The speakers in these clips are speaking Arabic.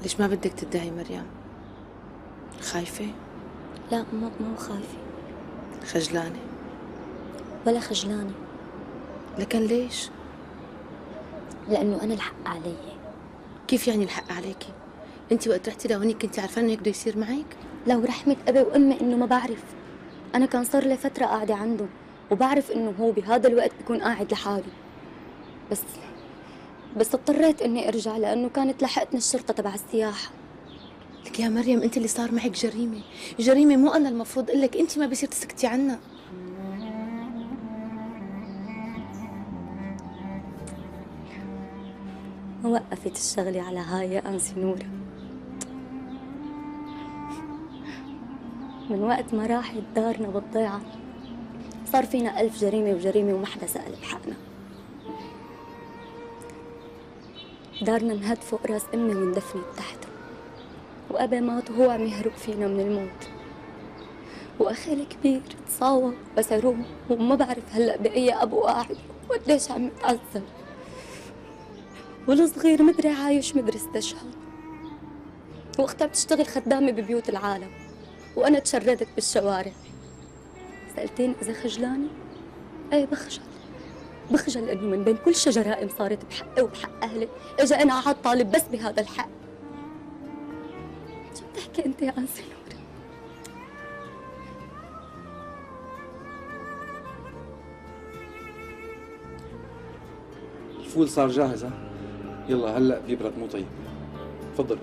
ليش ما بدك تدعي مريم؟ خايفة؟ لا مو خايفة خجلانة؟ ولا خجلانة. لكن ليش؟ لأنه أنا الحق علي. كيف يعني الحق عليكي؟ انت وقت رحتي لهونيك كنتي عارفة انه هيك بده يصير معك؟ لو رحمة أبي وأمي إنه ما بعرف. أنا كان صار لي فترة قاعدة عنده وبعرف إنه هو بهذا الوقت بيكون قاعد لحاله. بس اضطريت إني أرجع لأنه كانت لحقتني الشرطة تبع السياحة. لك يا مريم انت اللي صار معك جريمة، جريمة مو انا المفروض اقول لك، انت ما بصير تسكتي عنها. ما وقفت الشغلة على هاي يا أنسي نورة. من وقت ما راحت دارنا بالضيعة صار فينا 1000 جريمة وجريمة وما حدا سأل بحقنا. دارنا انهد فوق راس أمي واندفنت تحته، وأبي مات وهو عم يهرب فينا من الموت، وأخي الكبير تصاوب بس عروب وما بعرف هلأ بأي أبو قاعد وقديش عم يتعذب، والصغير مدري عايش مدري استشهد، واختها بتشتغل خدامة ببيوت العالم، وأنا تشردت بالشوارع. سألتيني إذا خجلاني؟ إيه بخجل إنه من بين كل شي جرائم صارت بحقي وبحق أهلي إجا أنا قعدت طالب بس بهذا الحق. شو بتحكي أنت يا أنسي نورة؟ الفول صار جاهز ها؟ يلا هلا بيبرد مو طيب. تفضل.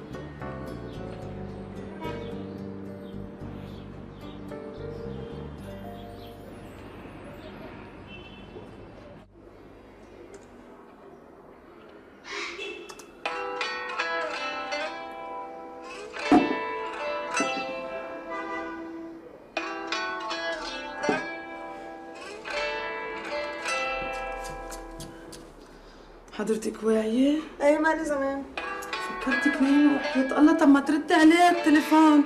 حضرتك واعية؟ ايه مالي زمان. فكرتك نايمة وحياة الله. طب ما تردي عليه التليفون.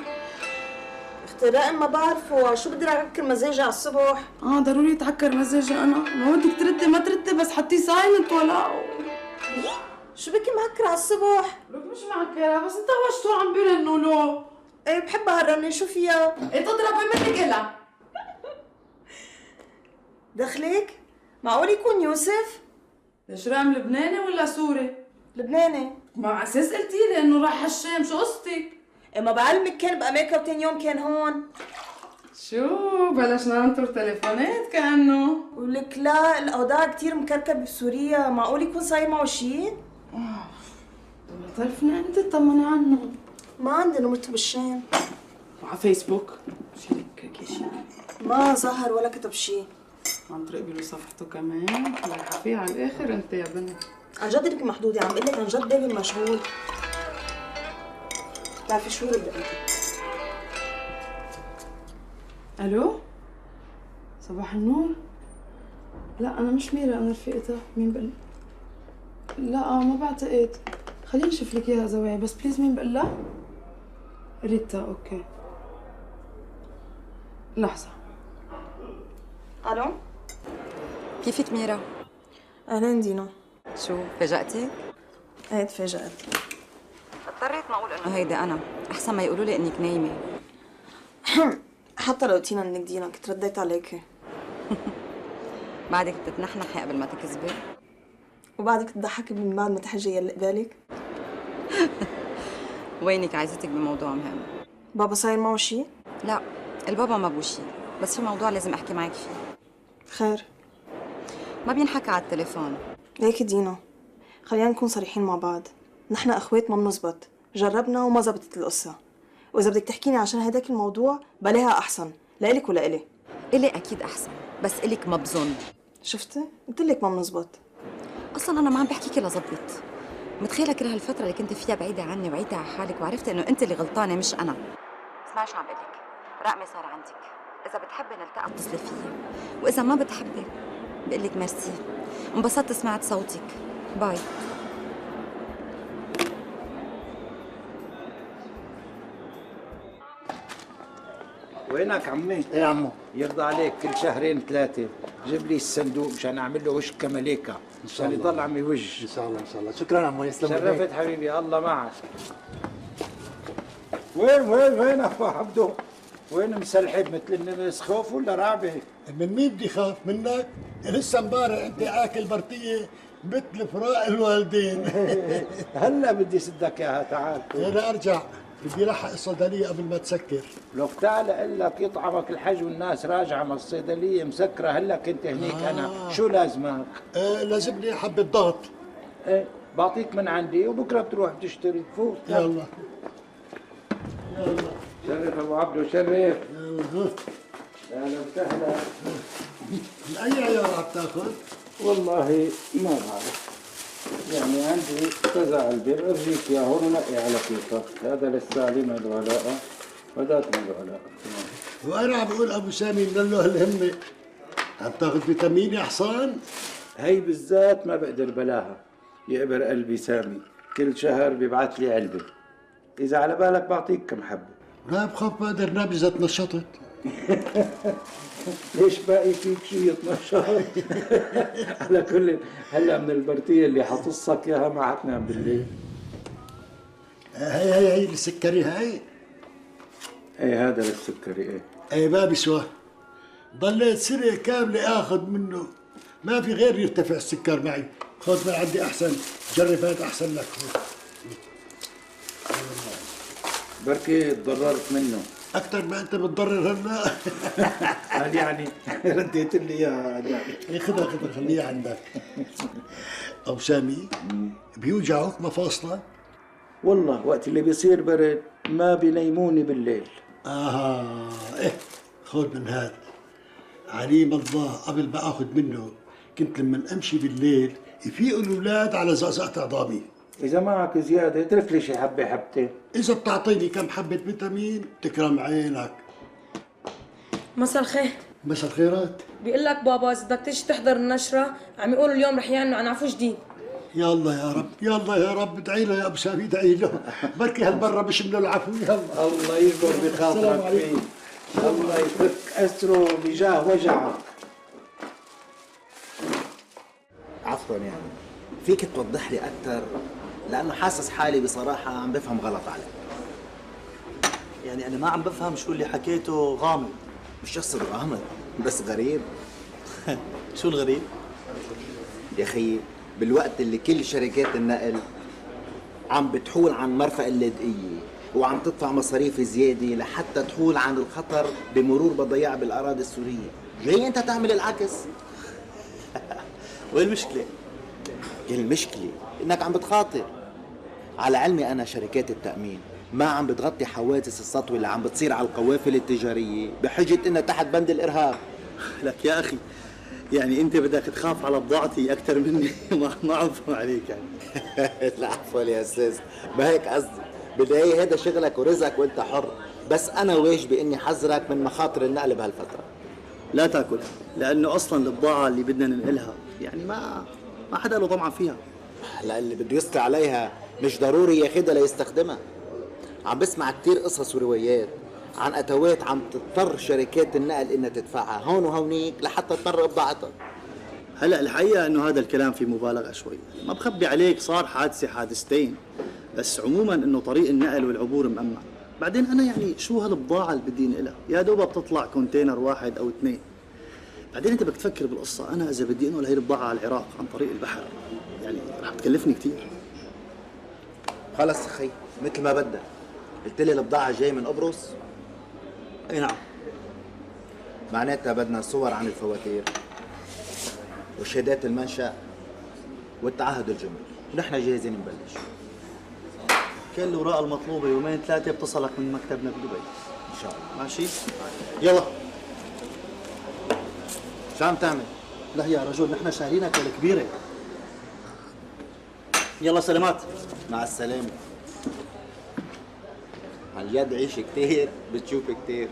اختي رائم ما بعرفه، شو بدي اعكر مزاجي على الصبح؟ ضروري يتعكر مزاجي انا. ما بدك تردي ما تردي بس حطيه سايلنت ولا شو بكي معكر على الصبح؟ لك مش معكرة بس انت وشتو عم بيرنوا له. ايه بحبها هالرنة، شو فيها؟ ايه تضربي منك إلها. دخلك؟ معقول يكون يوسف؟ ليش رام لبناني ولا سوري؟ لبناني. ما على اساس قلتي لي انه راح الشام، شو قصتك؟ ايه ما بعلمك كان بامريكا وتاني يوم كان هون. شو بلشنا ننطر تليفونات كأنه. ولك لا، الاوضاع كتير مكركب بسوريا، معقول يكون صاير معه شيء؟ طرفنا انت طمني عنه. ما عندي نمرته بالشام. وعلى فيسبوك شيلك شيء. ما ظهر ولا كتب شيء. عم تراقبي له صفحته كمان. رايحة فيه على الاخر انت يا بنت. عن جد لك محدودة، عم بقول لك عن جد بالي مشغول. بتعرفي شو بدي الو صباح النور. لا انا مش ميرا، انا رفيقتها. مين بقول؟ لا ما بعتقد. خليني اشوف لك اياها زوايا بس بليز. مين بقول لها؟ ريتا. اوكي لحظه. الو. كيفك ميرا؟ اهلين دينا. شو فاجأتك؟ ايه تفاجأت. اضطريت ما اقول انه هيدي انا، احسن ما يقولوا لي انك نايمه. حتى لو قلتينا انك دينا كنت رديت عليكي. بعدك بتتنحنحي قبل ما تكذبي. وبعدك تضحكي من بعد ما تحجي يلي قبالك. وينك عايزتك بموضوع مهم. بابا صاير معه شيء؟ لا البابا ما بو شي، بس في موضوع لازم احكي معك فيه. خير. ما بينحكى على التليفون. ليكي دينا، خلينا نكون صريحين مع بعض. نحن اخوات ما بنزبط، جربنا وما زبطت القصة. واذا بدك تحكيني عشان هداك الموضوع بلاها احسن، لإلك ولا إلي؟ إلي اكيد احسن، بس إلك ما بظن. شفتي؟ قلت لك ما بنزبط. اصلا انا ما عم بحكيكي لزبط. متخيله كل هالفتره اللي كنت فيها بعيده عني وعيتي على حالك، وعرفت انه انت اللي غلطانه مش انا. اسمعي شو عم بقول لك، رقمي صار عندك، اذا بتحبي نلتقى اتصلي فيي، واذا ما بتحبي بقول لك ميرسي، انبسطت سمعت صوتك، باي. وينك عمي؟ ايه يا عمو؟ يرضى عليك كل شهرين ثلاثة جيب لي الصندوق مشان اعمل له وش كمليكا مشان يضل عمي وجه. ان شاء الله ان شاء الله. شكرا عمو، يسلم ايديك. شرفت حبيبي، الله معك. وين اخو عبدو؟ وين مسلحب مثل النمس؟ خوف ولا رعبه؟ من مين بدي خاف منك؟ لسه امبارح انت اكل برتيه مثل فراق الوالدين. هلا بدي سدك اياها، تعال. انا ارجع بدي الحق الصيدليه قبل ما تسكر. لو تعال اقول لك يطعمك الحج والناس راجعه من الصيدليه مسكره، هلا كنت هنيك انا، شو لازمك؟ لازمني حبه ضغط. ايه بعطيك من عندي وبكره بتروح بتشتري. فوت يلا شرف ابو عبدو، شرف. اهلا وسهلا. من اي عيار عم تاخذ؟ والله ما بعرف، يعني عندي كذا علبه برجيك يا هون ونقي على كيفك. هذا للسالمه الولاء وذاك من الولاء. وانا عم بقول ابو سامي من له الهمه، عم تاخذ فيتامين يا حصان؟ هي بالذات ما بقدر بلاها، يقبر قلبي سامي كل شهر بيبعث لي علبه. اذا على بالك بعطيك كم حبه. لا بخاف ما قدرنا اذا تنشطت. ليش باقي فيك شيء يتنشط؟ على كل هلا من البرتيه اللي حتصك اياها ما حتنام بالليل. هي السكري هاي؟ ايه هذا للسكري. ايه اي ما بيسوى. ضليت سنه كامله اخذ منه، ما في غير يرتفع السكر معي. خذ من عندي احسن، جرب هذا احسن لك. بركي تضررت منه اكثر ما انت بتضرر هلا. قال يعني رديت لي اياها يعني. خذها خليها عندك. ابو سامي بيوجعوك مفاصلك؟ والله وقت اللي بيصير برد ما بينيموني بالليل. ايه خذ من هذا. عليم الله قبل ما اخذ منه كنت لما امشي بالليل يفيقوا الاولاد على زقزقه عظامي. اذا معك زياده اترك لي شي حبه حبتين. اذا بتعطيني كم حبه فيتامين تكرم عينك. مساء الخير. مساء الخيرات. بيقول لك بابا اذا بدك تيجي تحضر النشره عم يقولوا اليوم رح يعلنوا عن عفو جديد. يلا يا رب، يلا يا رب، ادعي له يا ابو سامي، ادعي له بركي هالمره بشمله العفو. يلا الله يجبر بخاطرك فيه، الله يفك اسره بجاه وجعك. عفوا يعني فيك توضح لي اكثر، لانه حاسس حالي بصراحه عم بفهم غلط عليك. يعني انا ما عم بفهم شو اللي حكيته غامض. مش قصة غامض بس غريب. شو الغريب؟ يا اخي بالوقت اللي كل شركات النقل عم بتحول عن مرفأ اللاذقية وعم تدفع مصاريف زيادة لحتى تحول عن الخطر بمرور بضياع بالأراضي السورية، جاي أنت تعمل العكس. وين المشكلة؟ المشكلة إنك عم بتخاطر. على علمي أنا شركات التأمين ما عم بتغطي حوادث السطوة اللي عم بتصير على القوافل التجارية بحجة إنها تحت بند الإرهاب. لك يا أخي يعني أنت بدك تخاف على بضاعتي أكثر مني. ما عم بفهم عليك يعني. لا عفوا يا أستاذ، ما هيك قصدي. بالنهاية هذا شغلك ورزقك وأنت حر، بس أنا واجبي إني حذرك من مخاطر النقل بهالفترة. لا تاكلها، لأنه أصلا البضاعة اللي بدنا ننقلها يعني ما حدا له طمع فيها. لا اللي بده يستر عليها مش ضروري ياخدها ليستخدمها. عم بسمع كتير قصص وروايات عن أتوات عم تضطر شركات النقل إنها تدفعها هون وهونيك لحتى تمرق بضاعتها. هلا الحقيقة إنه هذا الكلام فيه مبالغة شوي، ما بخبي عليك صار حادثة حادثتين، بس عموما إنه طريق النقل والعبور مأمن. بعدين أنا يعني شو هالبضاعة اللي بدي نقلها؟ يا دوبها بتطلع كونتينر واحد أو اثنين. بعدين أنت بدك تفكر بالقصة، أنا إذا بدي أنقل هي البضاعة على العراق عن طريق البحر يعني رح تكلفني كثير. خلص أخي مثل ما بدك. قلت لي البضاعة جاي من قبرص؟ أي نعم. معناتها بدنا صور عن الفواتير وشهادات المنشأ والتعهد الجمركي، ونحن جاهزين نبلش. كل الأوراق المطلوبة يومين ثلاثة بتصلك من مكتبنا بدبي. إن شاء الله. ماشي؟ يلا. شو عم تعمل؟ لا يا رجل نحن شارينك الكبيرة. يلا سلامات. مع السلامة. على اليد عيش كتير بتشوف كتير.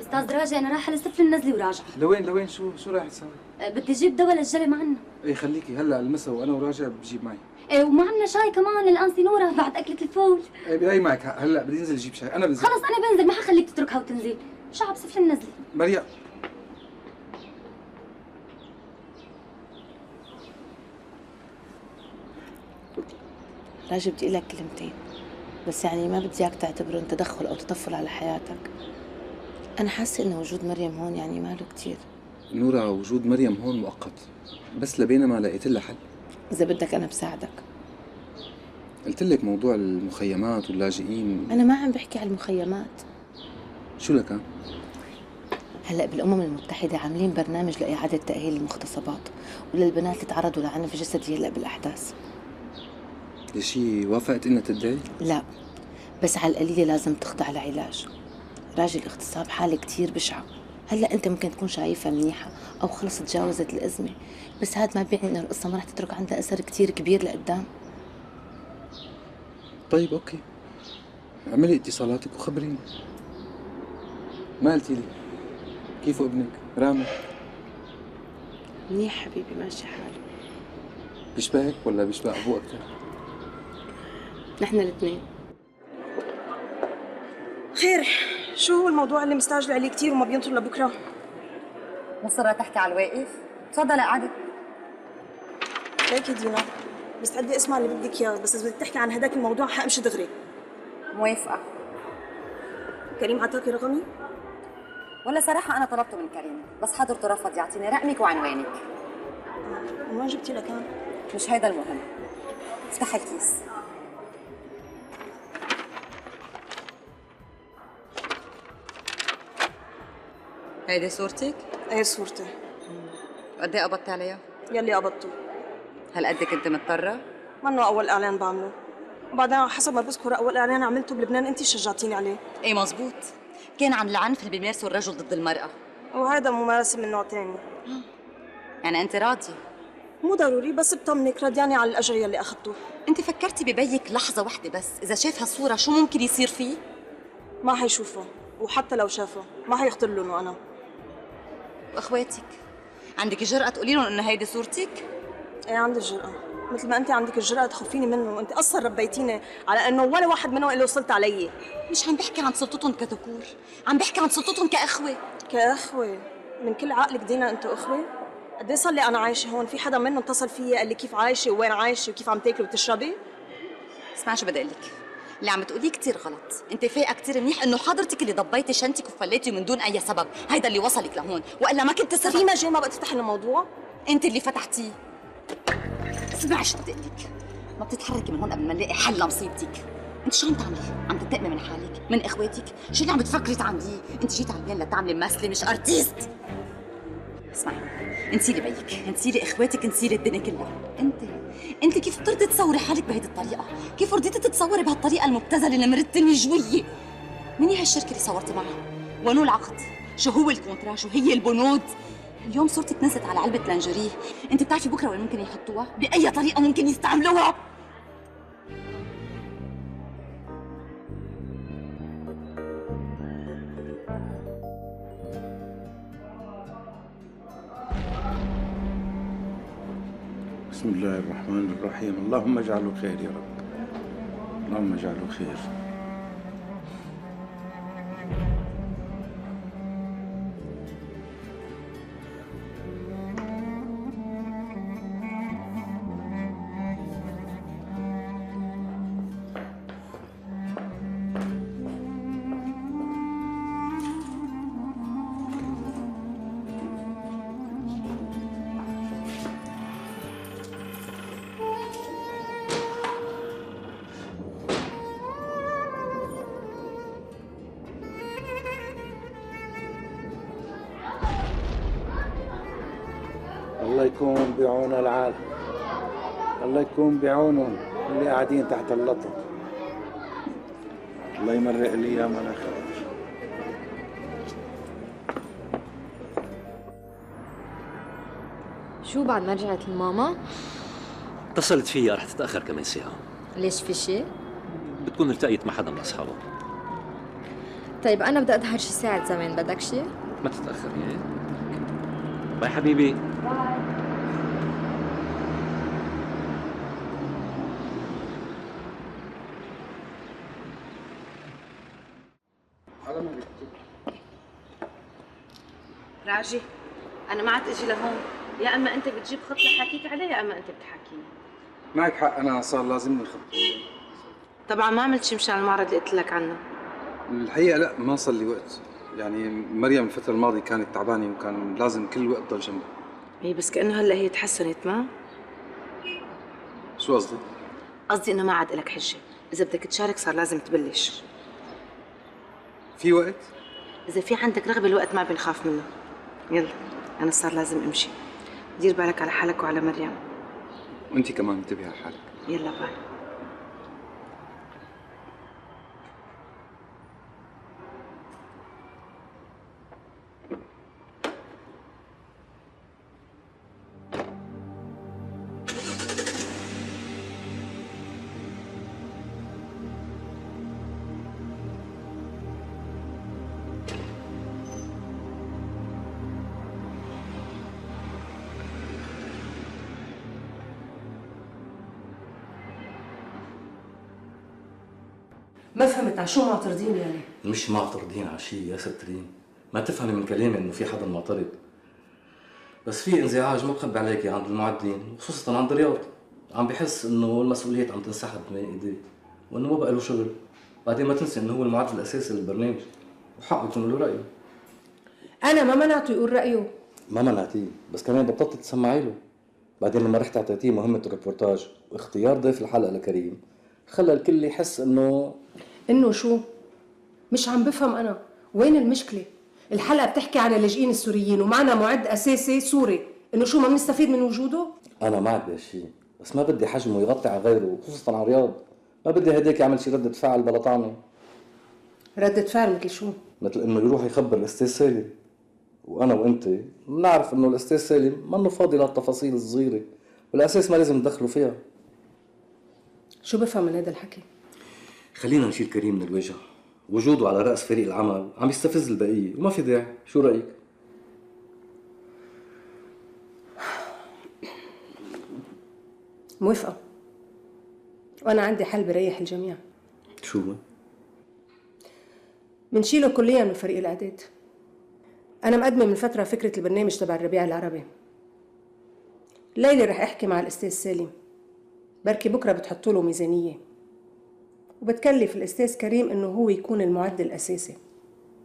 استاذ راجع انا رايحه لسفل النزلي وراجعه. لوين شو رايح تسوي؟ بدي اجيب دواء للجري معنا. ايه خليكي هلا المسا وانا وراجع بجيب معي. ايه ومعنا شاي كمان للانسينوره بعد اكله الفول. ايه بدي معك هلا بدي انزل اجيب شاي، انا بنزل. خلص انا بنزل، ما حخليك تتركها وتنزل. شعب صفر منزلة. مريم راجي بدي اقول لك كلمتين، بس يعني ما بدي اياك تعتبره تدخل او تطفل على حياتك. انا حاسه انه وجود مريم هون يعني ماله كتير. نورا، وجود مريم هون مؤقت، بس لبين ما لقيت لها حل. اذا بدك انا بساعدك. قلت لك موضوع المخيمات واللاجئين. انا ما عم بحكي على المخيمات. شو لك؟ هلا بالامم المتحده عاملين برنامج لاعاده تاهيل المغتصبات وللبنات اللي تعرضوا لعنف جسدي هلا بالاحداث. لشي وافقت انها تدعي؟ لا، بس على القليله لازم تخضع لعلاج. راجل الاغتصاب حاله كتير بشعه. هلا انت ممكن تكون شايفها منيحه او خلص تجاوزت الازمه، بس هذا ما بيعني انه القصه ما رح تترك عندها اثر كتير كبير لقدام. طيب اوكي، اعملي اتصالاتك وخبريني. ما قلتي لي كيف ابنك رامي؟ منيح حبيبي، ماشي حاله. بيشبهك ولا بيشبه ابوه اكثر؟ نحن الاثنين. خير، شو هو الموضوع اللي مستعجل عليه كثير وما بينطر لبكره؟ مصرة تحكي على الواقف؟ تفضلي قعدي. ليكي دينا، مستعدة اسمع اللي بدك اياه، بس اذا بدك تحكي عن هداك الموضوع حامشي دغري. موافقة. كريم عطاكي رقمي؟ ولا صراحة أنا طلبته من كريم، بس حضرته رفض يعطيني رقمك وعنوانك. من وين جبتي لك هان؟ مش هيدا المهم. افتحي الكيس. هيدي صورتك؟ ايه صورتي. وقد ايه قبضتي عليها؟ يلي قبضته. هالقد كنت مضطرة؟ منه أول إعلان بعمله، وبعدين على حسب ما بذكر أول إعلان عملته بلبنان أنتِ شجعتيني عليه. ايه مزبوط، كان عن العنف اللي بيمارسه الرجل ضد المرأة، وهذا ممارسة من نوع تاني. يعني أنت راضية؟ مو ضروري، بس بطمنك رضياني على الأجر يلي أخذته. أنت فكرتي ببيك لحظة واحدة بس إذا شاف هالصورة شو ممكن يصير فيه؟ ما حيشوفه، وحتى لو شافه ما حيخطر له إنه أنا. وأخواتك عندك الجرأة تقولي لهم إنه هيدي صورتك؟ إيه عندي الجرأة، مثل ما أنت عندك الجرأة تخوفيني منه، وأنت أصلا ربيتيني على إنه ولا واحد منهم اللي وصلت علي. مش عم بحكي عن سلطتهم كذكور، عم بحكي عن سلطتهم كأخوة. كأخوة؟ من كل عقلك دينا أنتوا أخوة؟ قد إيه صار لي أنا عايشة هون؟ في حدا منهم اتصل فيي قال لي كيف عايشة ووين عايشة وكيف عم تاكلي وتشربي؟ اسمعي شو بدي أقول لك، اللي عم تقوليه كثير غلط، انت فايقه كثير منيح انه حضرتك اللي ضبيتي شنطك وفليتي من دون اي سبب، هيدا اللي وصلك لهون، والا ما كنت في مجال ما بقى تفتحي الموضوع؟ انت اللي فتحتيه. اسمعي شو بدي اقول لك، ما بتتحركي من هون قبل ما نلاقي حل لمصيبتك. انت شو عم تعملي؟ عم تنتقمي من حالك، من اخواتك؟ شو اللي عم بتفكري تعمليه؟ انت جيت على البين لتعملي ممثله مش ارتيست. اسمعي، انسي لي بيك، انسي لي اخواتك، انسي لي الدنيا كلها. انت كيف بترضي تصوري حالك بهيدي الطريقه؟ كيف رضيتي تتصوري بهالطريقه المبتذله المرتة النجويه؟ مين هي الشركه اللي صورتي معها؟ وانو العقد؟ شو هو الكونترا؟ شو هي البنود؟ اليوم صورتك نزلت على علبه لانجريه، انت بتعرفي بكره وين ممكن يحطوها؟ باي طريقه ممكن يستعملوها؟ بسم الله الرحمن الرحيم. اللهم اجعله خير يا رب، اللهم اجعله خير. الله يكون بعون العالم، الله يكون بعونهم اللي قاعدين تحت اللطم. الله يمرق الايام على خير. شو بعد ما رجعت الماما؟ اتصلت فيها رح تتأخر كمان ساعة. ليش في شيء؟ بتكون التقيت مع حدا من أصحابها. طيب أنا بدي أظهر شي ساعة زمان، بدك شيء؟ ما تتأخري ايه؟ باي حبيبي. على ما بيكتب راجي انا ما عاد اجي لهون، يا اما انت بتجيب خط لحكيك عليه يا اما انت بتحاكيني. معك حق، انا صار لازمني الخط. طبعا ما عملت شي مشان المعرض اللي قلت لك عنه. الحقيقه لا، ما صار لي وقت. يعني مريم الفتره الماضيه كانت تعبانه وكان لازم كل وقت ضل جنبها. اي بس كانه هلا هي تحسنت. ما شو قصدك؟ قصدي انه ما عاد لك حجه، اذا بدك تشارك صار لازم تبلش. في وقت؟ اذا في عندك رغبه الوقت ما بنخاف منه. يلا انا صار لازم امشي. دير بالك على حالك وعلى مريم. وانت كمان انتبهي على حالك. يلا باي. ما فهمت على شو معترضين يعني؟ مش معترضين على شيء يا سترين، ما تفهمي من كلامي انه في حدا معترض، بس في انزعاج ما بخبي عليكي عند المعدين وخصوصا عند رياض. عم بحس انه المسؤوليات عم تنسحب من ايديه وانه ما بقى له شغل. بعدين ما تنسي انه هو المعد الاساسي للبرنامج وحقه يكون له رايه. انا ما منعته يقول رايه. ما منعتيه، بس كمان بطلت تسمعي له. بعدين لما رحت اعطيتيه مهمه الريبورتاج واختيار ضيف الحلقه لكريم خلى الكل يحس انه شو؟ مش عم بفهم انا، وين المشكله؟ الحلقه بتحكي عن اللاجئين السوريين ومعنا معد اساسي سوري، انه شو ما بنستفيد من وجوده؟ انا معك بهالشيء، بس ما بدي حجمه يغطي على غيره خصوصا على رياض. ما بدي هديك يعمل شي ردة فعل بلا طعمه. ردة فعل مثل شو؟ مثل انه يروح يخبر الاستاذ سالم، وانا وانت بنعرف انه الاستاذ سالم منه فاضي للتفاصيل الصغيره والاساس ما لازم ندخلوا فيها. شو بفهم من هذا الحكي؟ خلينا نشيل كريم من الوجه، وجوده على راس فريق العمل عم يستفز البقيه وما في داعي. شو رايك؟ موافقه، وانا عندي حل بريح الجميع. شو هو؟ منشيله كليا من فريق الاعداد. انا مقدمه من فتره فكره البرنامج تبع الربيع العربي. ليلي رح احكي مع الاستاذ سالم، بركي بكره بتحطوا له ميزانيه وبتكلف الاستاذ كريم انه هو يكون المعد الاساسي.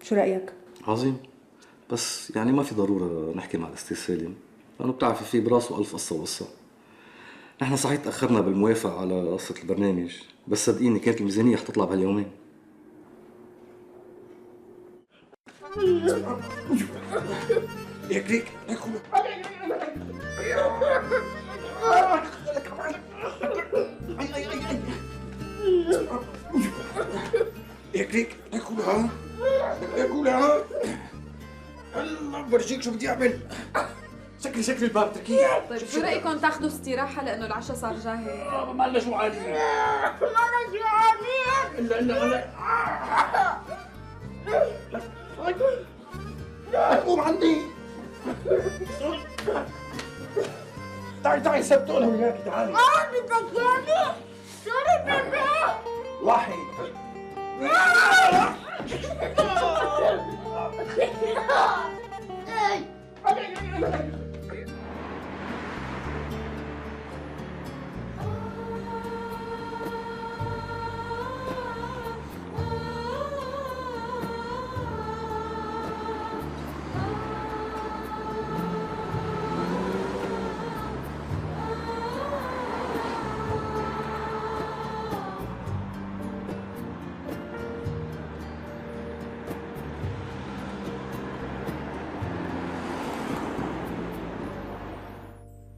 شو رايك؟ عظيم، بس يعني ما في ضروره نحكي مع الاستاذ سالم لانه بتعرفي في براسه الف قصه وقصه. نحن صحيح تاخرنا بالموافقه على قصه البرنامج، بس صدقيني كانت الميزانيه حتطلع بهاليومين. يا كريك يا كريك اكلها اكلها. الله برجيك شو بدي اعمل. شكل الباب تركيه. طيب شو رايكم تاخذوا استراحه لانه العشاء صار جاهز؟ ما لنا شو عالي. الا قوم عندي. تعي سبتوا لها وياك. تعالي. بدك ياني؟ سوري بيبي. وحي.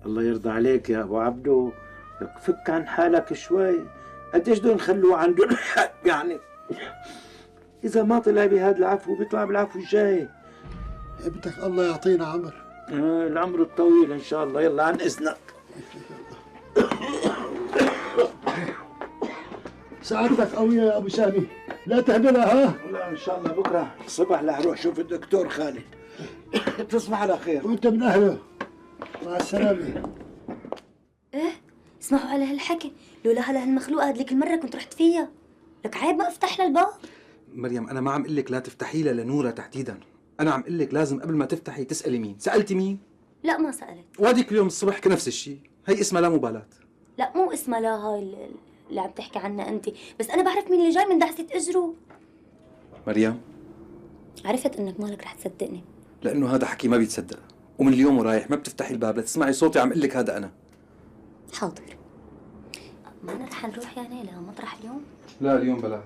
الله يرضى عليك يا ابو عبدو، لك فك عن حالك شوي. قديش بدهم نخلوه عنده يعني اذا ما طلع بهذا العفو بيطلع بالعفو الجاي. بدك الله يعطينا عمر. العمر الطويل ان شاء الله. يلا عن اذنك. سعادتك قوية يا ابو سامي، لا تهملها. ها لا ان شاء الله بكره الصبح رح اروح شوف الدكتور خالد. تصبح على خير. وانت من اهله. مع السلامة. ايه اسمعوا على هالحكي، لولا هلا هالمخلوقة هديك المرة كنت رحت فيها. لك عيب ما افتح لها الباب. مريم انا ما عم اقول لك لا تفتحي لها لنورة تحديدا، انا عم اقول لك لازم قبل ما تفتحي تسالي مين. سالتي مين؟ لا ما سألت. وهذيك اليوم الصبح نفس الشيء. هي اسمها لا مبالاه. لا مو اسمها لا، هاي اللي عم تحكي عنها انت، بس انا بعرف مين اللي جاي من دعسة اجره. مريم، عرفت انك مالك رح تصدقني. لانه هذا حكي ما بيتصدق، ومن اليوم ورايح ما بتفتحي الباب لتسمعي صوتي عم اقول لك هذا انا. حاضر. ما أنا رح نروح يعني لمطرح اليوم؟ لا اليوم بلا.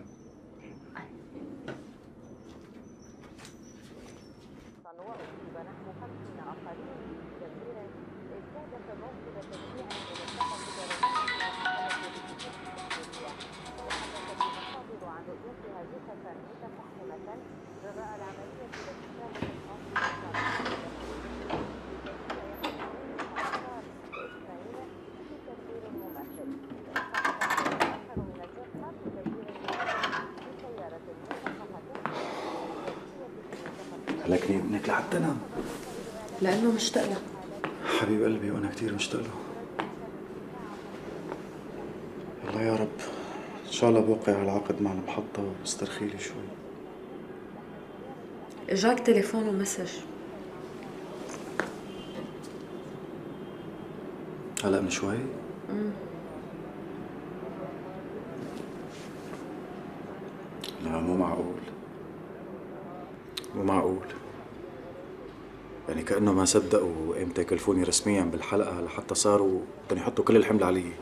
لكن ابنك لحتى نام. لأنه مشتاق له. حبيب قلبي وأنا كثير مشتاق له. الله يا رب إن شاء الله بوقع على العقد مع المحطة وبسترخي لي شوي. اجاك تليفون ومسج؟ هلا من شوي؟ لا مو معقول. مو معقول. يعني كأنه ما صدقوا امتى يكلفوني رسميا بالحلقة لحتى صاروا بدهم يحطوا كل الحمل علي.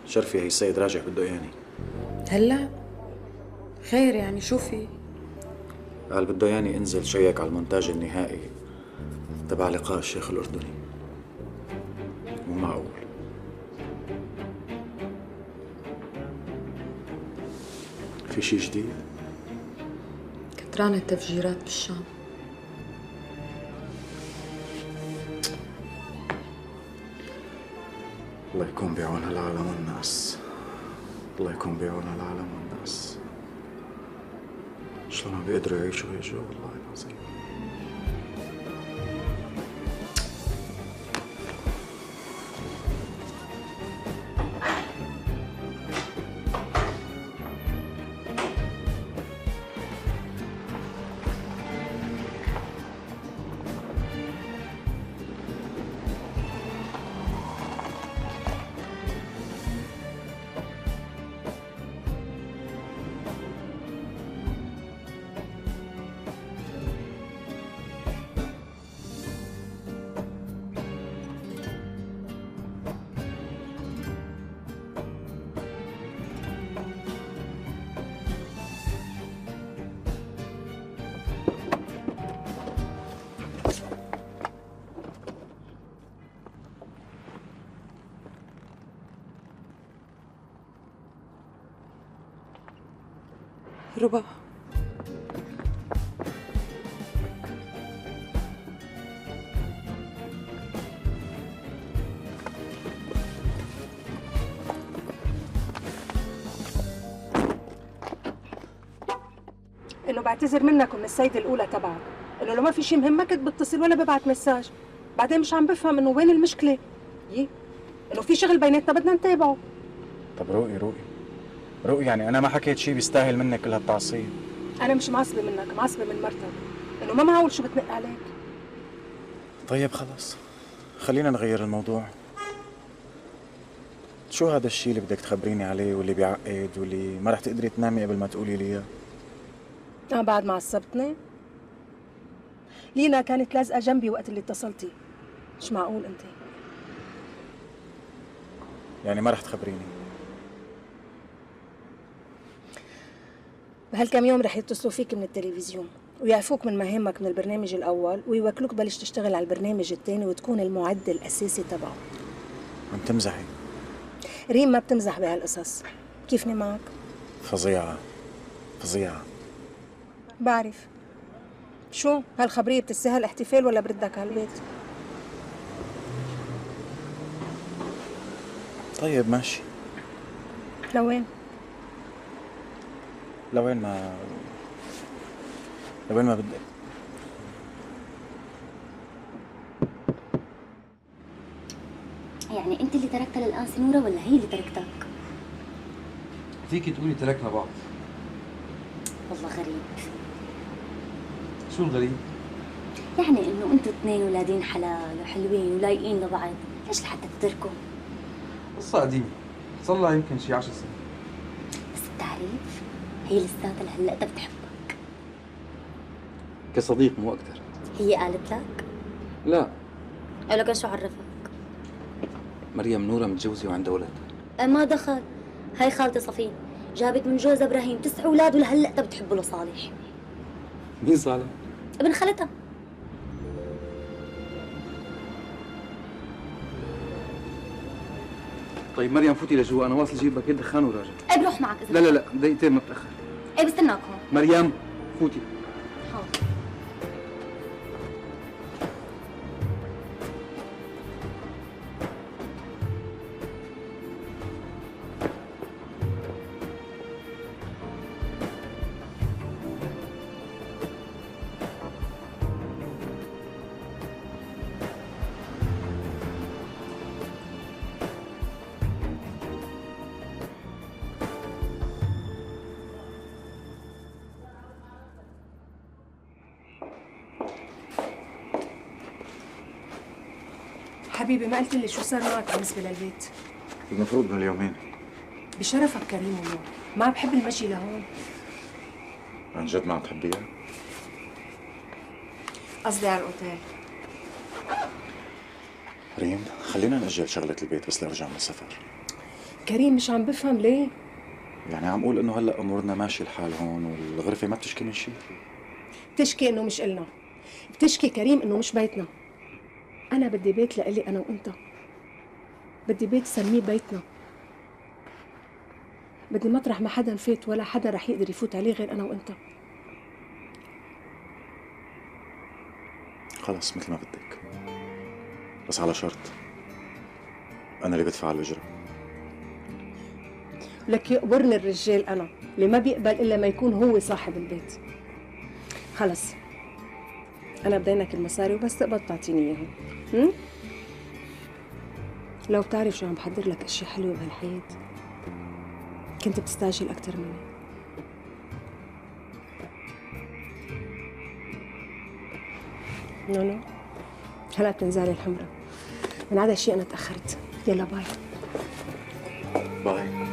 شرفي هي السيد راجع بده اياني. هلا؟ خير يعني شو في؟ قال بده اياني انزل شيك على المونتاج النهائي تبع لقاء الشيخ الأردني. مو معقول. في شي جديد؟ كتران التفجيرات بالشام. الله يكون بعون العالم والناس. الله يكون بعون العالم والناس. شلون بيقدروا يعيشوا هيك جو والله العظيم. ربا انه بعتذر منك ومن السيدة الأولى تبعك، انه لو ما في شيء مهم ما كنت بتصل ولا ببعت مساج، بعدين مش عم بفهم انه وين المشكلة؟ انه في شغل بيناتنا بدنا نتابعه. طب روقي يعني انا ما حكيت شيء بيستاهل منك كل هالتعصيب. انا مش معصبة منك، معصبة من مرتك، انه ما معقول شو بتنق عليك. طيب خلص خلينا نغير الموضوع. شو هذا الشيء اللي بدك تخبريني عليه واللي بيعقد واللي ما رح تقدري تنامي قبل ما تقولي لي اياه؟ بعد ما عصبتني؟ لينا كانت لازقة جنبي وقت اللي اتصلتي. مش معقول انت. يعني ما رح تخبريني؟ بهالكم يوم رح يتصلوا فيك من التلفزيون ويعفوك من مهامك من البرنامج الأول ويوكلوك بلش تشتغل على البرنامج الثاني وتكون المعد الأساسي تبعه. عم تمزحي؟ ريم ما بتمزح بهالقصص. كيفني معك؟ فظيعة. بعرف. شو هالخبرية بتستاهل احتفال ولا بردك على البيت؟ طيب ماشي. لوين؟ لوين ما بدك. يعني انت اللي تركتها للآن سنورة ولا هي اللي تركتك؟ فيكي تقولي تركنا بعض. والله غريب. شو الغريب؟ يعني انه انتوا اثنين ولادين حلال وحلوين ولايقين لبعض، ليش لحتى تتركوا؟ قصة قديمة، صار لها يمكن شي 10 سنين. بس بتعرف هي لساتها لهلا بتحبك. كصديق مو أكثر. هي قالت لك؟ لا، لك شو عرفك؟ مريم نورة متجوزة وعندها ولد. ما دخل، هاي خالتي صفين جابت من جوزها ابراهيم 9 اولاد ولهلا بتحبه لصالح. مين صالح؟ ابن خالتها. طيب مريم فوتي لجوا، أنا واصل جيب باكيت دخان وراجع. ايه بروح معك إذا لا دقيقتين ما بتأخر. ايه بستناك هون. مريم فوتي. حاضر. حبيبي ما قلت لي شو صار معك بالنسبه للبيت؟ المفروض من اليومين. بشرفك كريم والله، ما عم بحب المشي لهون. عن جد ما عم تحبيها؟ قصدي على الاوتيل. ريم خلينا نأجل شغلة البيت بس لأرجع من السفر. كريم مش عم بفهم ليه؟ يعني عم قول انه هلا امورنا ماشي الحال هون والغرفة ما بتشكي من شيء. بتشكي انه مش إلنا، بتشكي كريم انه مش بيتنا. انا بدي بيت لإلي انا وانت، بدي بيت سميه بيتنا، بدي مطرح ما حدا فات ولا حدا رح يقدر يفوت عليه غير انا وانت. خلص مثل ما بدك، بس على شرط انا اللي بدفع الاجره. لك يقبرني الرجال انا اللي ما بيقبل الا ما يكون هو صاحب البيت. خلص انا بدينك المصاري وبس تقبض تعطيني اياهم. لو بتعرف شو عم بحضر لك اشياء حلوه بهالحياه كنت بتستعجل اكثر مني. نونو هلا بتنزلي الحمرة، من عدا شيء انا تاخرت. يلا باي. باي.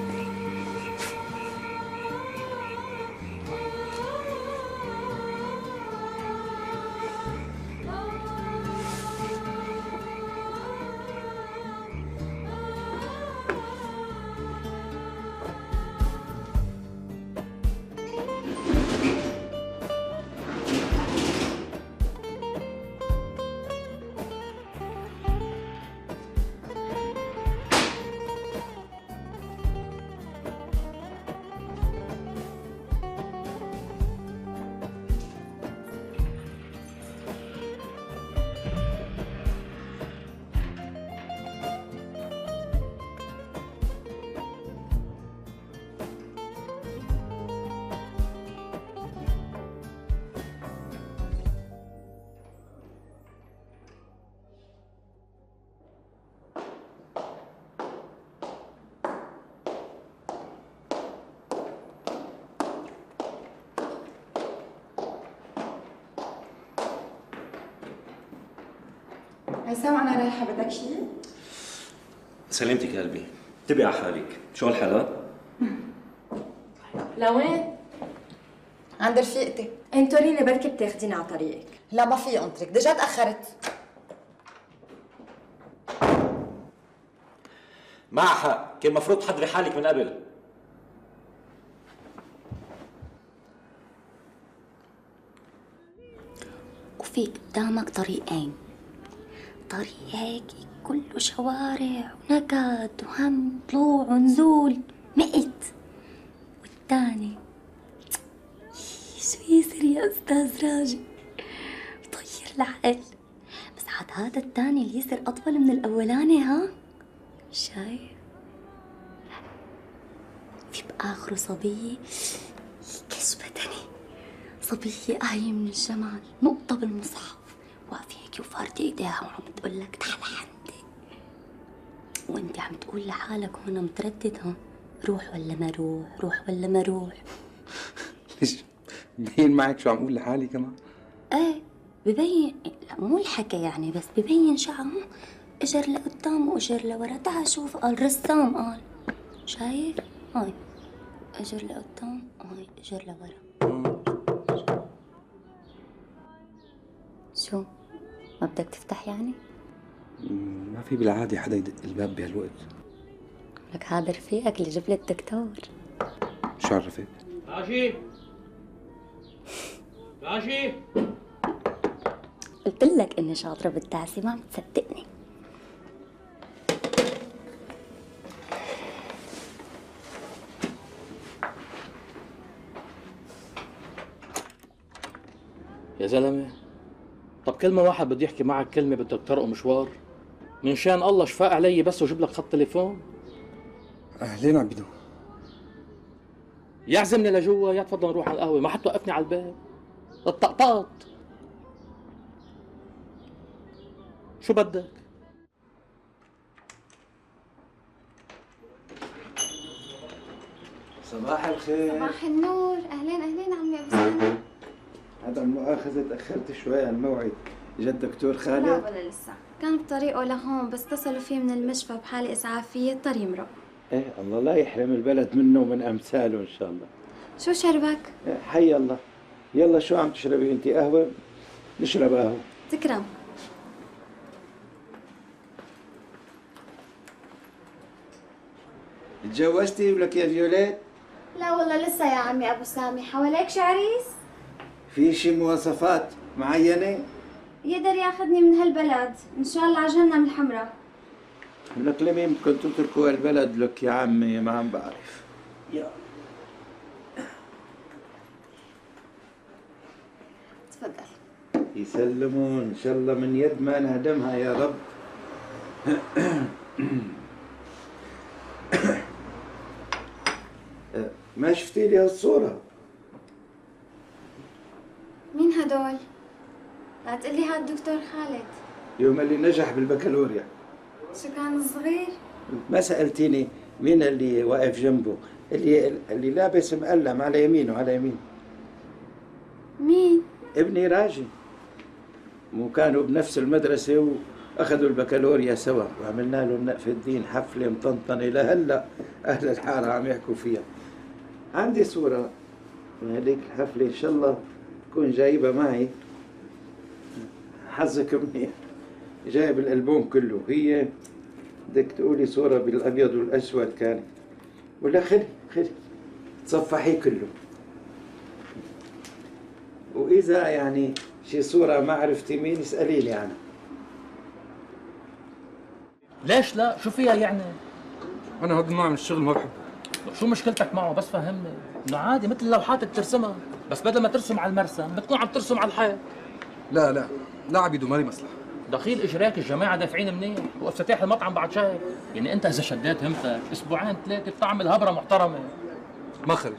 هيثم انا رايحه، بدك شيء؟ سلامتك يا قلبي، انتبهي على حالك، شو هالحالات؟ لوين؟ عند رفيقتي. انطريني بركي بتاخديني على طريقك. لا ما في انطرك، ديجا تاخرت. معها حق، كان المفروض تحضري حالك من قبل. وفي قدامك طريقين، طريق هيك كله شوارع ونكد وهم طلوع ونزول مقت، والتاني شو يصير يا استاذ راجل بطير العقل. بس عاد هذا التاني اللي يصير اطول من الاولاني. ها شايف؟ في باخره صبيه كشفتني، صبيه قايمه من الجمال نقطه بالمصحف، واقفه هيك وفارده ايديها وعم تقول لك تعال عندي، وانت عم تقول لحالك هون متردد. ها روح ولا ما روح، روح ولا ما روح. ليش؟ مبين معك شو عم اقول لحالي كمان؟ ايه ببين، لا مو الحكي يعني، بس ببين شعره اجر لقدام واجر لورا. تعال شوف، قال رسام، قال شايف؟ هاي اجر لقدام وهاي اجر لورا. شو ما بدك تفتح يعني؟ ما في بالعادة حدا يدق الباب بهالوقت. لك هذا رفيقك اللي جاب لي الدكتور. شو عرفك؟ راشي راشي، قلت لك اني شاطره بالدعسه، ما عم تصدقني. يا زلمه، طب كل ما واحد بده يحكي معك كلمه بدك ترقه مشوار؟ من شان الله شفاء علي بس وجيب لك خط تليفون. أهلين عبيدو. يعزمني لجوا يا تفضل نروح على القهوه، ما حتوقفني على الباب. الطقطقط شو بدك؟ صباح الخير. صباح النور. اهلين اهلين عمي ابو سامي. هذا المؤاخذة تأخرت شوي عن الموعد. جا الدكتور خالد؟ لا ولا لسه، كان بطريقه لهون بس اتصلوا فيه من المشفى بحالة اسعافية، اضطر يمرق. ايه الله لا يحرم البلد منه ومن امثاله ان شاء الله. شو شربك؟ إيه حي الله. يلا شو عم تشربي انت؟ قهوة؟ نشرب قهوة. تكرم. تجوزتي ولك يا فيوليت؟ لا والله لسه يا عمي ابو سامي. حواليك شي عريس؟ في شي مواصفات معينة؟ يقدر ياخذني من هالبلد ان شاء الله على جهنم الحمراء. لك لمين بدكم تتركوا هالبلد؟ لك يا عمي ما عم بعرف. يا تفضل. يسلمون ان شاء الله من يد ما نهدمها يا رب. ما شفتي لي هالصورة؟ مين هدول؟ لا تقلي هاد الدكتور خالد. يوم اللي نجح بالبكالوريا. شو كان صغير؟ ما سألتيني مين اللي واقف جنبه؟ اللي لابس مقلم على يمينه، على يمين. مين؟ ابني راجي. مو كانوا بنفس المدرسة وأخذوا البكالوريا سوا، وعملنا له نقف الدين حفلة مطنطنة لهلا أهل الحارة عم يحكوا فيها. عندي صورة من هذيك الحفلة، إن شاء الله تكون جايبها معي. حظك منيح، جايب الألبوم كله. هي بدك تقولي صورة بالأبيض والأسود كانت، ولا خلي تصفحيه كله. وإذا يعني شي صورة ما عرفتي مين اسأليني عنها. ليش لا؟ شو فيها يعني؟ أنا هذا النوع من الشغل ما بحبه. شو مشكلتك معه؟ بس فهمني انه عادي مثل لوحاتك ترسمها، بس بدل ما ترسم على المرسم بتكون عم ترسم على الحيط. لا عبيدو مالي مصلحة. دخيل اجراك، الجماعه دافعين منيح، وافتتاح المطعم بعد شهر. يعني انت اذا شديت همتك اسبوعين ثلاثه بتعمل هبره محترمه. ما خرج.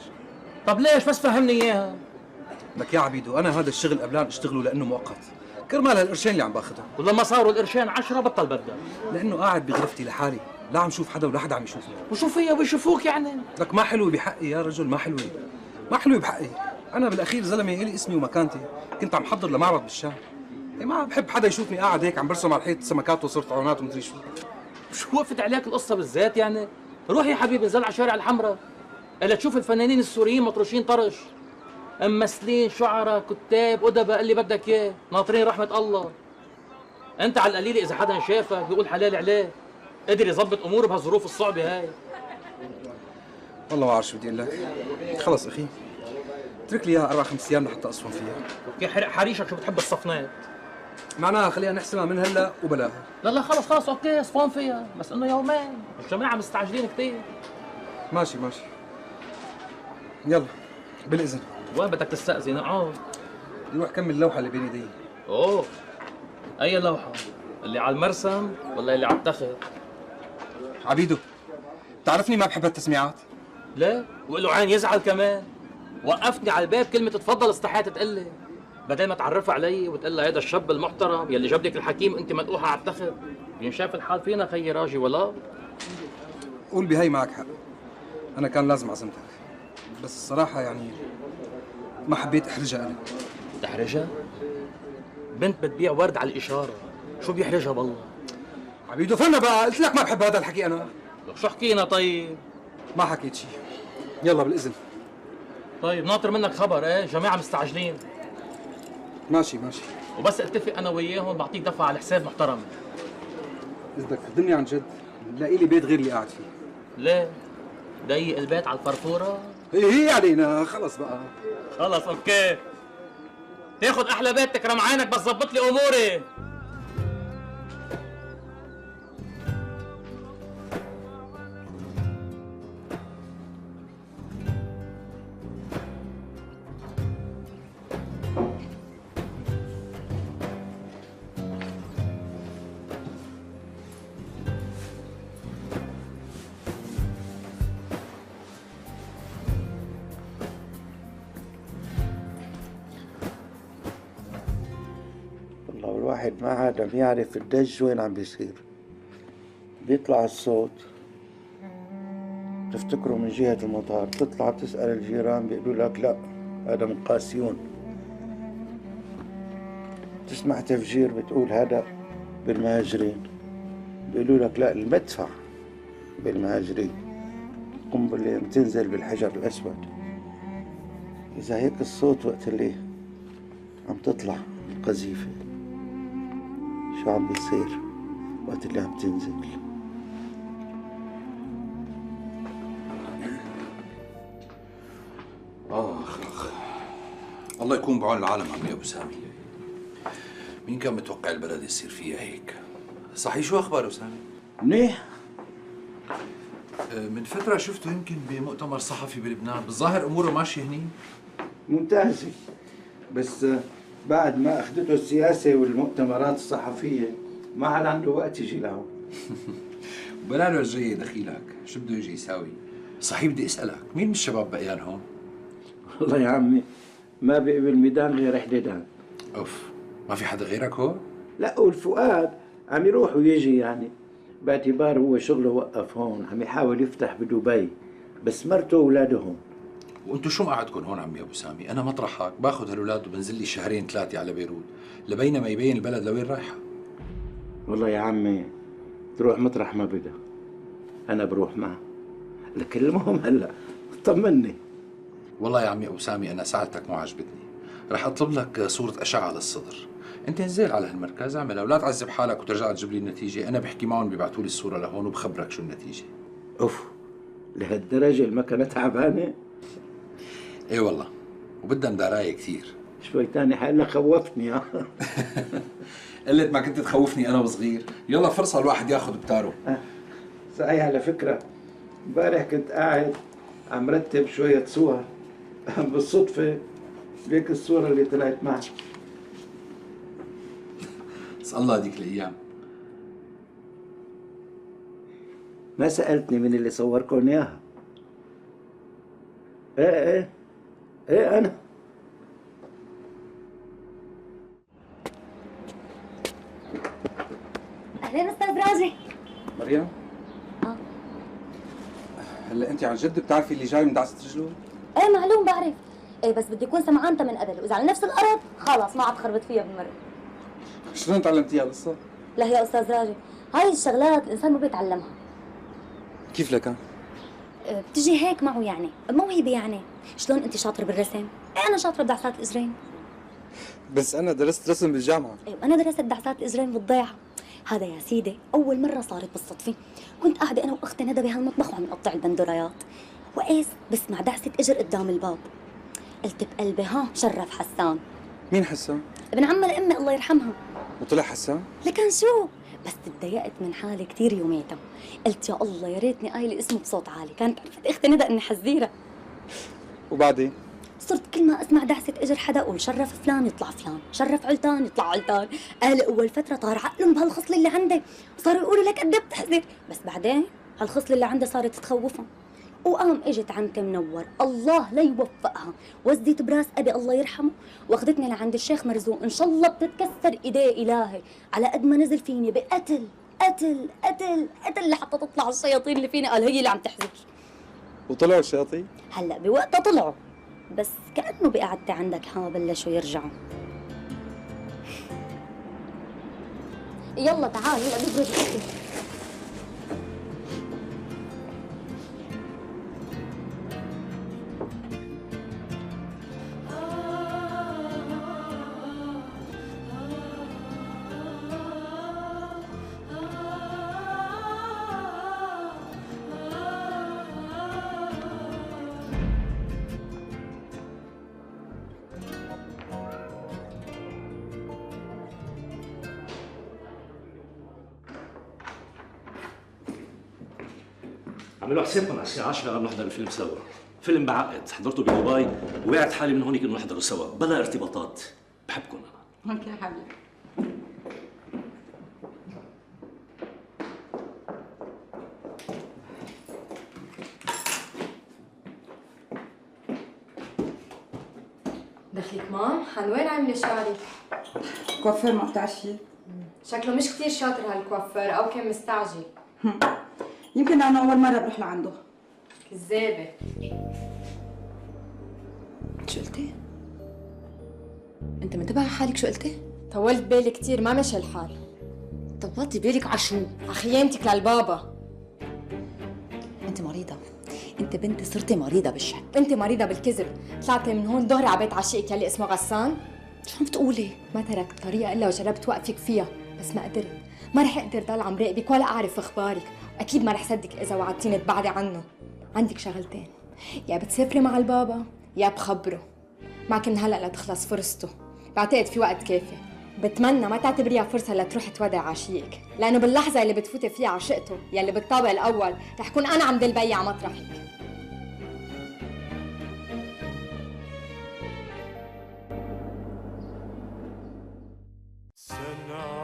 طب ليش؟ بس فهمني اياها. لك يا عبيدو انا هذا الشغل قبلان اشتغله لانه مؤقت، كرمال هالقرشين اللي عم باخذهم. ولما صاروا القرشين 10 بطل بدك. لانه قاعد بغرفتي لحالي، لا عم شوف حدا ولا حدا عم يشوفني. وشو فيها بيشوفوك يعني؟ لك ما حلوه بحقي يا رجل، ما حلوه بحقي. انا بالاخير زلمه الي اسمي ومكانتي، كنت عم حضر لمعرض بالشام. ما بحب حدا يشوفني قاعد هيك عم برسم على الحيط سمكات وصرت عونات ومدري شو وقفت عليك القصه بالذات يعني؟ روح يا حبيبي انزل على الشارع الحمراء، الا تشوف الفنانين السوريين مطروشين طرش، ممثلين، شعراء، كتاب، ادباء، اللي بدك اياه، ناطرين رحمه الله. انت على القليله اذا حدا شافك بيقول حلال عليه، قدر يظبط اموره بهالظروف الصعبه هاي. والله ما بعرف شو بدي اقول لك. خلص اخي اترك لي اياها 4-5 ايام لحتى اصفن فيها. اوكي حرق حريشك، شو بتحب الصفنات؟ معناها خلينا نحسمها من هلا وبلاها. لا خلص اوكي اصفن فيها، بس انه يومين، الجماعه مستعجلين كثير. ماشي يلا بالاذن. وين بدك تستأذن؟ اقعد. بدي اروح كمل اللوحه اللي بين ايدي. اوه اي لوحه؟ اللي على المرسم ولا اللي على التخت؟ عبيدو بتعرفني ما بحب هالتسميعات. ليه؟ وله عين يزعل كمان. وقفتني على الباب كلمه تفضل استحيت تقلي، بدل ما تعرفها علي وتقول لها هيدا الشاب المحترم يلي جاب لك الحكيم انت منقوحه على التخت. بينشاف الحال فينا خيي راجي ولا؟ قول بهي معك حق، انا كان لازم عزمتك، بس الصراحه يعني ما حبيت احرجها انا. تحرجها؟ بنت بتبيع ورد على الاشاره، شو بيحرجها بالله؟ عبيدو فنا بقى، قلت لك ما بحب هذا الحكي انا. شو حكينا طيب؟ ما حكيت شيء. يلا بالاذن. طيب ناطر منك خبر. ايه جماعه مستعجلين. ماشي ماشي. وبس اتفق انا وياهم بعطيك دفعه على حساب محترم. اذا بدك تخدمني عن جد لاقي لي بيت غير اللي قاعد فيه. ليه؟ ضيق البيت على الفرفوره؟ هي علينا خلص بقى. خلص اوكي. تاخد احلى بيت تكرم عينك بس ظبط لي اموري. والله الواحد ما عاد عم يعرف الدج وين عم بيصير. بيطلع الصوت تفتكره من جهة المطار، تطلع تسأل الجيران بيقولوا لك لا هذا من قاسيون. تسمع تفجير بتقول هذا بالمهاجرين، بيقولوا لك لا المدفع بالمهاجرين، قنبلة بتنزل بالحجر الأسود. إذا هيك الصوت وقت اللي عم تطلع القذيفة، شو عم بيصير وقت اللي عم تنزل؟ آخ الله يكون بعون العالم عمي أبو سامي. مين كان متوقع البلد يصير فيها هيك؟ صحيح شو أخباره سامي؟ منيح. من فترة شفته يمكن بمؤتمر صحفي بلبنان، بالظاهر أموره ماشية هني. ممتازة، بس بعد ما أخذته السياسة والمؤتمرات الصحفية ما عاد عنده وقت يجي لهون. بلا له جاي دخيلك، شو بده يجي يساوي؟ صحيح بدي أسألك، مين من الشباب بقيان هون؟ والله يا عمي ما بقي بالميدان غير حديدان. أوف، ما في حدا غيرك هون؟ لا، والفؤاد عم يروح ويجي يعني، باعتبار هو شغله وقف هون، عم يحاول يفتح بدبي، بس مرته واولاده هون. وانتو شو مقعدكم هون عمي ابو سامي؟ انا مطرحك باخذ هالولاد وبنزل لي شهرين ثلاثه على بيروت، لبينما يبين البلد لوين رايحه. والله يا عمي تروح مطرح ما بدها، انا بروح معها، لكن المهم هلا طمني. والله يا عمي ابو سامي انا ساعدتك ما عجبتني، رح اطلب لك صوره اشعه للصدر، انت انزل على هالمركز اعملها ولا تعذب حالك وترجع تجيب لي النتيجه، انا بحكي معهم بيبعثوا لي الصوره لهون وبخبرك شو النتيجه. اوف، لهالدرجه المكنه تعبانه؟ ايه والله، وبدها مدارايه كثير. شوي تاني هلا خوفتني. قلت ما كنت تخوفني انا وصغير، يلا فرصه الواحد ياخذ بتاره. صحيح على فكره امبارح كنت قاعد عم رتب شويه صور بالصدفه ليك الصوره اللي طلعت معك. بس الله هذيك الايام. ما سالتني من اللي صوركم اياها؟ ايه انا. اهلين استاذ راجي. مريم؟ هلا انت عن جد بتعرفي اللي جاي من دعسة رجله؟ ايه معلوم بعرف. ايه بس بدي اكون سمعانتها من قبل، واذا على نفس الارض خلص ما عاد خربت فيها بالمره. شلون تعلمتيها القصة؟ لا يا استاذ راجي، هاي الشغلات الانسان ما بيتعلمها. كيف لك؟ بتجي هيك معه يعني، موهبه يعني. شلون انت شاطر بالرسم؟ ايه انا شاطره بدعسات الاجرين. بس انا درست رسم بالجامعة. ايوه انا درست دعسات الاجرين بالضيعه. هذا يا سيدي اول مره صارت بالصدفه، كنت قاعده انا واختي ندى بهالمطبخ وعم نقطع البندوريات، وايش بسمع دعسه اجر قدام الباب. قلت بقلبي ها شرف حسان. مين حسان؟ ابن عم الامي الله يرحمها. وطلع حسان؟ لكن شو؟ بس تضايقت من حالي كثير يوميتها، قلت يا الله يا ريتني قايله اسمه بصوت عالي، كانت عرفت اختي ندى اني حزيره. وبعدين؟ صرت كل ما اسمع دعسه اجر حدا اقول شرف فلان يطلع فلان، شرف علتان يطلع علتان. قال اول فتره طار عقلهم بهالخصله اللي عندي، وصاروا يقولوا لك قد بتحذر، بس بعدين هالخصله اللي عندي صارت تخوفهم. وقام اجت عمتي منور الله لا يوفقها، وزدت براس ابي الله يرحمه واخذتني لعند الشيخ مرزوق، ان شاء الله بتتكسر ايديه الهي، على قد ما نزل فيني بقتل قتل قتل قتل لحتى تطلع الشياطين اللي فيني، قال هي اللي عم تحذر. وطلعوا الشياطين؟ هلا بوقتها طلعوا، بس كأنه بقعدتي عندك ها بلشوا يرجعوا. يلا تعال هلا نبرد شوي. عملوا حسابكم على الساعة 10 قبل نحضر الفيلم سوا. فيلم بعقد حضرته بدبي ووقعت حالي من هونيك انه نحضره سوا بلا ارتباطات. بحبكم انا. اوكي يا حبيبي. دخلك مام، حن وين عامله شعرك؟ كوافير ما بتعرفي؟ شكله مش كتير شاطر هالكوافير او كان مستعجل. يمكن لانه اول مره بروح لعنده. كذابه. شو قلتي؟ انت منتبهه على حالك شو قلتي؟ طولت بالي كتير ما مشى الحال. طولتي بالك على شو؟ على خيانتك للبابا. انت مريضه، انت بنتي صرتي مريضه بالشك. انت مريضه بالكذب، طلعتي من هون ظهري على بيت عشيقك يلي اسمه غسان. شو عم بتقولي؟ ما تركت طريقه الا وجربت وقفك فيها، بس ما قدرت. ما رح اقدر ضل عم راقبك ولا اعرف اخبارك، واكيد ما رح صدق اذا وعدتيني تبعدي عنه. عندك شغلتين، يا بتسافري مع البابا يا بخبره. معك من هلا لتخلص فرصته، بعتقد في وقت كافي. بتمنى ما تعتبريها فرصة لتروحي تودع عشيقك، لأنه باللحظة اللي بتفوتي فيها عشقته يلي بالطابق الأول رح كون أنا عم دل بيي على مطرحك. سنة